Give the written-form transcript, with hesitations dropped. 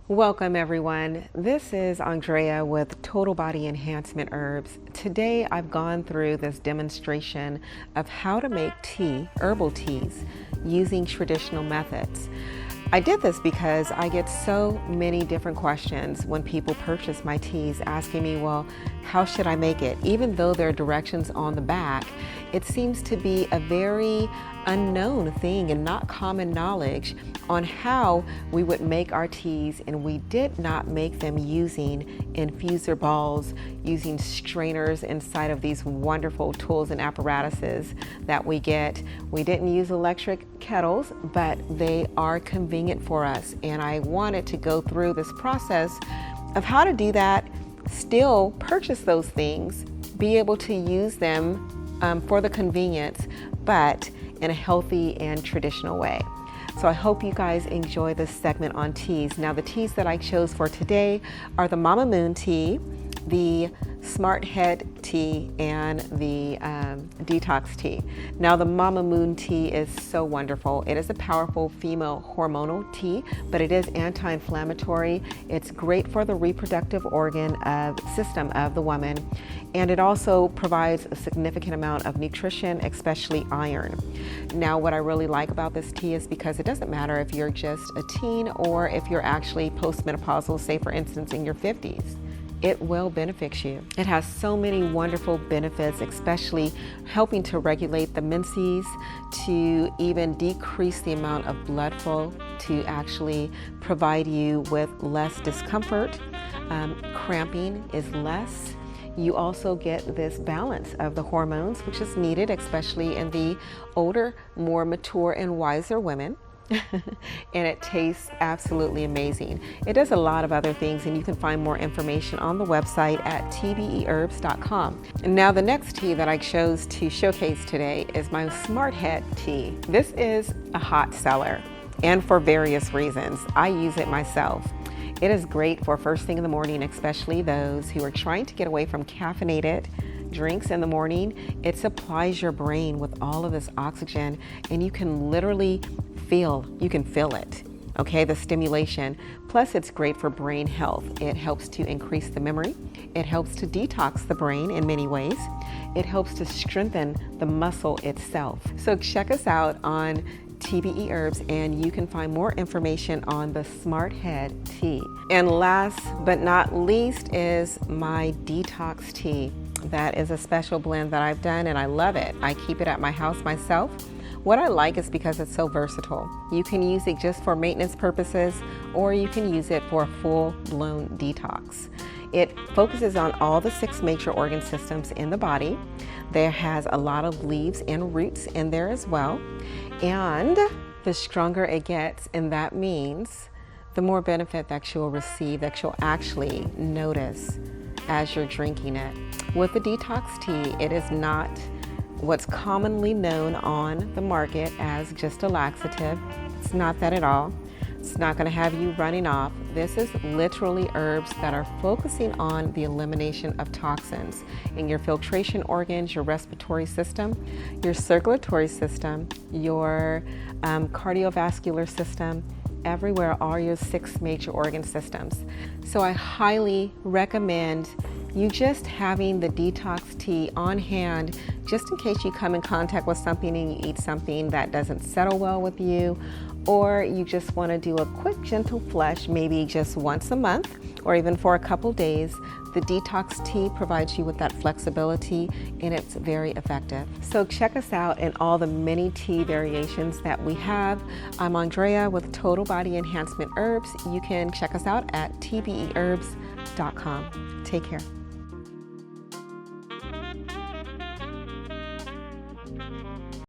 Welcome everyone. This is Andrea with Total Body Enhancement Herbs. Today I've gone through this demonstration of how to make tea, herbal teas, using traditional methods. I did this because I get so many different questions when people purchase my teas asking me, well, how should I make it? Even though there are directions on the back, it seems to be a very unknown thing and not common knowledge on how we would make our teas, and we did not make them using infuser balls, using strainers inside of these wonderful tools and apparatuses that we get. We didn't use electric kettles, but they are convenient for us, and I wanted to go through this process of how to do that, still purchase those things, be able to use them for the convenience, but in a healthy and traditional way. So I hope you guys enjoy this segment on teas. Now the teas that I chose for today are the Mama Moon tea, the Smart Head tea, and the Detox tea. Now the Mama Moon tea is so wonderful. It is a powerful female hormonal tea, but it is anti-inflammatory. It's great for the reproductive organ system of the woman, and it also provides a significant amount of nutrition, especially iron. Now what I really like about this tea is because it doesn't matter if you're just a teen or if you're actually postmenopausal, say for instance in your 50s. It will benefit you. It has so many wonderful benefits, especially helping to regulate the menses, to even decrease the amount of blood flow, to actually provide you with less discomfort. Cramping is less. You also get this balance of the hormones, which is needed, especially in the older, more mature and wiser women. And it tastes absolutely amazing. It does a lot of other things, and you can find more information on the website at tbeherbs.com. And now the next tea that I chose to showcase today is my Smart Head tea. This is a hot seller, and for various reasons. I use it myself. It is great for first thing in the morning, especially those who are trying to get away from caffeinated drinks in the morning. It supplies your brain with all of this oxygen, and you can literally feel it, okay, the stimulation. Plus it's great for brain health. It helps to increase the memory. It helps to detox the brain in many ways. It helps to strengthen the muscle itself. So check us out on TBE Herbs, and you can find more information on the Smart Head tea. And last but not least is my Detox tea. That is a special blend that I've done, and I love it. I keep it at my house myself. What I like is because it's so versatile. You can use it just for maintenance purposes, or you can use it for a full-blown detox. It focuses on all the 6 major organ systems in the body. There has a lot of leaves and roots in there as well. And the stronger it gets, and that means the more benefit that you'll receive, that you'll actually notice as you're drinking it. With the Detox tea, it is not what's commonly known on the market as just a laxative. It's not that at all. It's not going to have you running off. This is literally herbs that are focusing on the elimination of toxins in your filtration organs, your respiratory system, your circulatory system, your cardiovascular system, everywhere are your 6 major organ systems. So I highly recommend you just having the Detox tea on hand, just in case you come in contact with something and you eat something that doesn't settle well with you, or you just want to do a quick gentle flush, maybe just once a month or even for a couple days. The Detox tea provides you with that flexibility, and it's very effective. So check us out in all the many tea variations that we have. I'm Andrea with Total Body Enhancement Herbs. You can check us out at tbeherbs.com. Take care.